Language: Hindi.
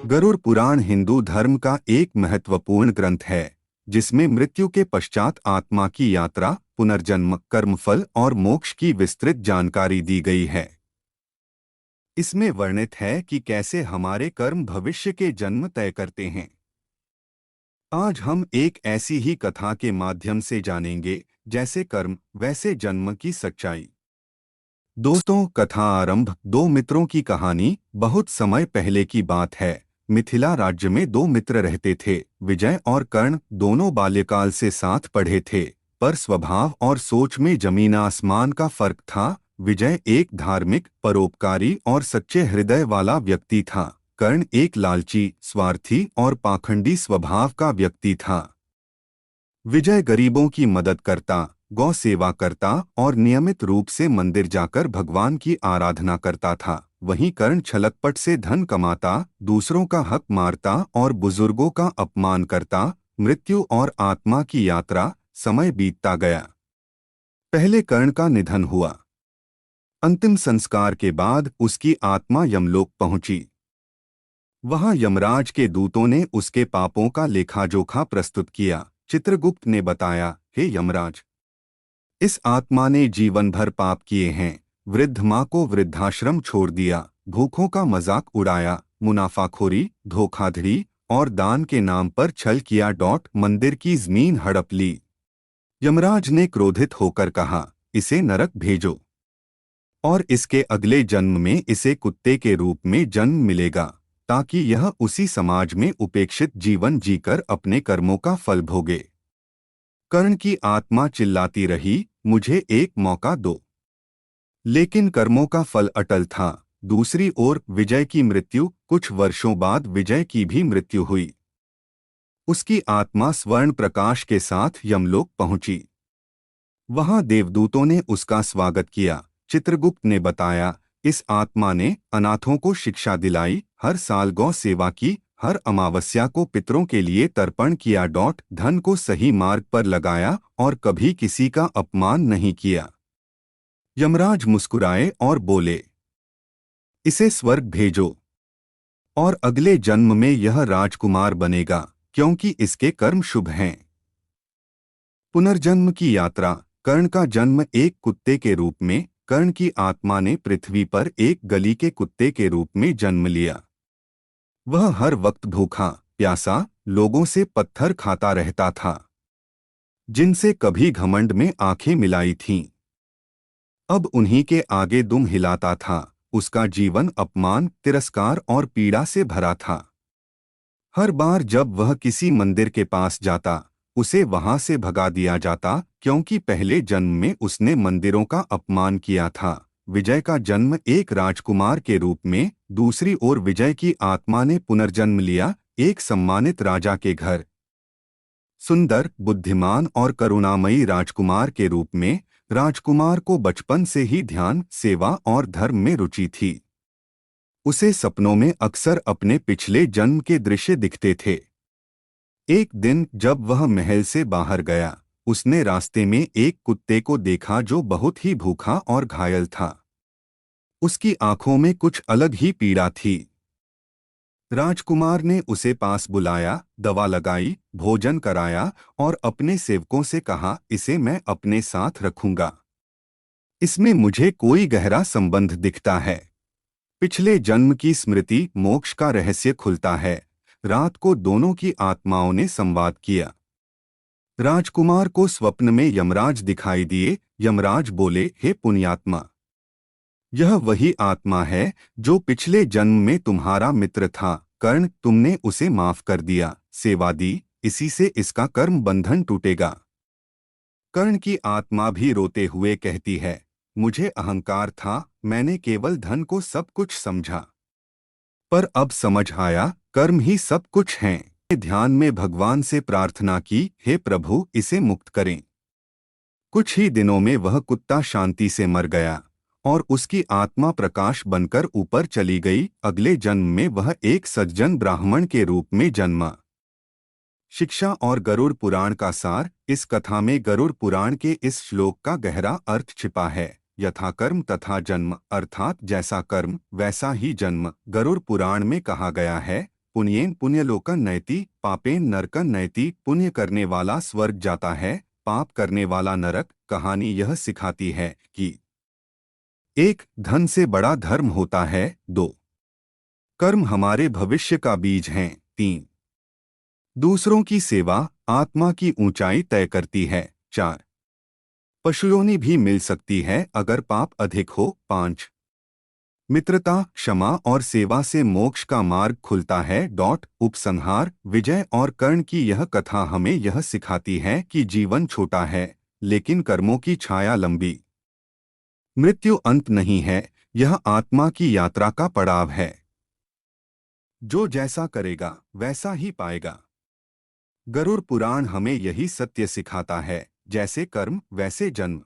गरुड़ पुराण हिंदू धर्म का एक महत्वपूर्ण ग्रंथ है, जिसमें मृत्यु के पश्चात आत्मा की यात्रा, पुनर्जन्म, कर्मफल और मोक्ष की विस्तृत जानकारी दी गई है। इसमें वर्णित है कि कैसे हमारे कर्म भविष्य के जन्म तय करते हैं। आज हम एक ऐसी ही कथा के माध्यम से जानेंगे, जैसे कर्म वैसे जन्म की सच्चाई। दोस्तों, कथा आरंभ। दो मित्रों की कहानी। बहुत समय पहले की बात है। मिथिला राज्य में दो मित्र रहते थे। विजय और कर्ण दोनों बाल्यकाल से साथ पढ़े थे, पर स्वभाव और सोच में जमीन आसमान का फर्क था। विजय एक धार्मिक, परोपकारी और सच्चे हृदय वाला व्यक्ति था। कर्ण एक लालची, स्वार्थी और पाखंडी स्वभाव का व्यक्ति था। विजय गरीबों की मदद करता, गौ सेवा करता और नियमित रूप से मंदिर जाकर भगवान की आराधना करता था। वहीं कर्ण छलकपट से धन कमाता, दूसरों का हक मारता और बुजुर्गों का अपमान करता। मृत्यु और आत्मा की यात्रा। समय बीतता गया। पहले कर्ण का निधन हुआ। अंतिम संस्कार के बाद उसकी आत्मा यमलोक पहुंची। वहां यमराज के दूतों ने उसके पापों का लेखा-जोखा प्रस्तुत किया। चित्रगुप्त ने बताया, हे यमराज, इस आत्मा ने जीवन भर पाप किए हैं। वृद्ध माँ को वृद्धाश्रम छोड़ दिया, भूखों का मजाक उड़ाया, मुनाफाखोरी, धोखाधड़ी और दान के नाम पर छल किया। मंदिर की जमीन हड़प ली। यमराज ने क्रोधित होकर कहा, इसे नरक भेजो और इसके अगले जन्म में इसे कुत्ते के रूप में जन्म मिलेगा, ताकि यह उसी समाज में उपेक्षित जीवन जीकर अपने कर्मों का फल भोगे। कर्ण की आत्मा चिल्लाती रही, मुझे एक मौका दो। लेकिन कर्मों का फल अटल था। दूसरी ओर विजय की मृत्यु। कुछ वर्षों बाद विजय की भी मृत्यु हुई। उसकी आत्मा स्वर्ण प्रकाश के साथ यमलोक पहुंची। वहां देवदूतों ने उसका स्वागत किया। चित्रगुप्त ने बताया, इस आत्मा ने अनाथों को शिक्षा दिलाई, हर साल गौ सेवा की, हर अमावस्या को पितरों के लिए तर्पण किया। धन को सही मार्ग पर लगाया और कभी किसी का अपमान नहीं किया। यमराज मुस्कुराए और बोले, इसे स्वर्ग भेजो और अगले जन्म में यह राजकुमार बनेगा, क्योंकि इसके कर्म शुभ हैं। पुनर्जन्म की यात्रा। कर्ण का जन्म एक कुत्ते के रूप में। कर्ण की आत्मा ने पृथ्वी पर एक गली के कुत्ते के रूप में जन्म लिया। वह हर वक्त भूखा, प्यासा, लोगों से पत्थर खाता रहता था, जिनसे कभी घमंड में आंखें मिलाई थीं। अब उन्हीं के आगे दुम हिलाता था। उसका जीवन अपमान, तिरस्कार और पीड़ा से भरा था। हर बार जब वह किसी मंदिर के पास जाता, उसे वहां से भगा दिया जाता, क्योंकि पहले जन्म में उसने मंदिरों का अपमान किया था। विजय का जन्म एक राजकुमार के रूप में। दूसरी ओर विजय की आत्मा ने पुनर्जन्म लिया, एक सम्मानित राजा के घर। सुंदर, बुद्धिमान और करुणामयी राजकुमार के रूप में। राजकुमार को बचपन से ही ध्यान, सेवा और धर्म में रुचि थी। उसे सपनों में अक्सर अपने पिछले जन्म के दृश्य दिखते थे। एक दिन जब वह महल से बाहर गया, उसने रास्ते में एक कुत्ते को देखा जो बहुत ही भूखा और घायल था। उसकी आंखों में कुछ अलग ही पीड़ा थी। राजकुमार ने उसे पास बुलाया, दवा लगाई, भोजन कराया और अपने सेवकों से कहा, इसे मैं अपने साथ रखूंगा। इसमें मुझे कोई गहरा संबंध दिखता है। पिछले जन्म की स्मृति, मोक्ष का रहस्य खुलता है। रात को दोनों की आत्माओं ने संवाद किया। राजकुमार को स्वप्न में यमराज दिखाई दिए। यमराज बोले, हे पुण्यात्मा, यह वही आत्मा है जो पिछले जन्म में तुम्हारा मित्र था। कर्ण, तुमने उसे माफ कर दिया, सेवा दी, इसी से इसका कर्म बंधन टूटेगा। कर्ण की आत्मा भी रोते हुए कहती है, मुझे अहंकार था, मैंने केवल धन को सब कुछ समझा, पर अब समझ आया, कर्म ही सब कुछ हैं। ध्यान में भगवान से प्रार्थना की, हे प्रभु, इसे मुक्त करें। कुछ ही दिनों में वह कुत्ता शांति से मर गया और उसकी आत्मा प्रकाश बनकर ऊपर चली गई। अगले जन्म में वह एक सज्जन ब्राह्मण के रूप में जन्मा। शिक्षा और गरुड़ पुराण का सार। इस कथा में गरुड़ पुराण के इस श्लोक का गहरा अर्थ छिपा है। यथा कर्म तथा जन्म, अर्थात जैसा कर्म वैसा ही जन्म। गरुड़ पुराण में कहा गया है, पुण्येन पुण्यलोकन नयति, पापेन नरकन नयति। पुण्य करने वाला स्वर्ग जाता है, पाप करने वाला नरक। कहानी यह सिखाती है कि 1. धन से बड़ा धर्म होता है। 2. कर्म हमारे भविष्य का बीज हैं। 3. दूसरों की सेवा आत्मा की ऊंचाई तय करती है। 4. पशुयोनि भी मिल सकती है अगर पाप अधिक हो। 5. मित्रता, क्षमा और सेवा से मोक्ष का मार्ग खुलता है। उपसंहार, विजय और कर्ण की यह कथा हमें यह सिखाती है कि जीवन छोटा है, लेकिन कर्मों की छाया लंबी। मृत्यु अंत नहीं है, यह आत्मा की यात्रा का पड़ाव है। जो जैसा करेगा वैसा ही पाएगा। गरुड़ पुराण हमें यही सत्य सिखाता है, जैसे कर्म वैसे जन्म।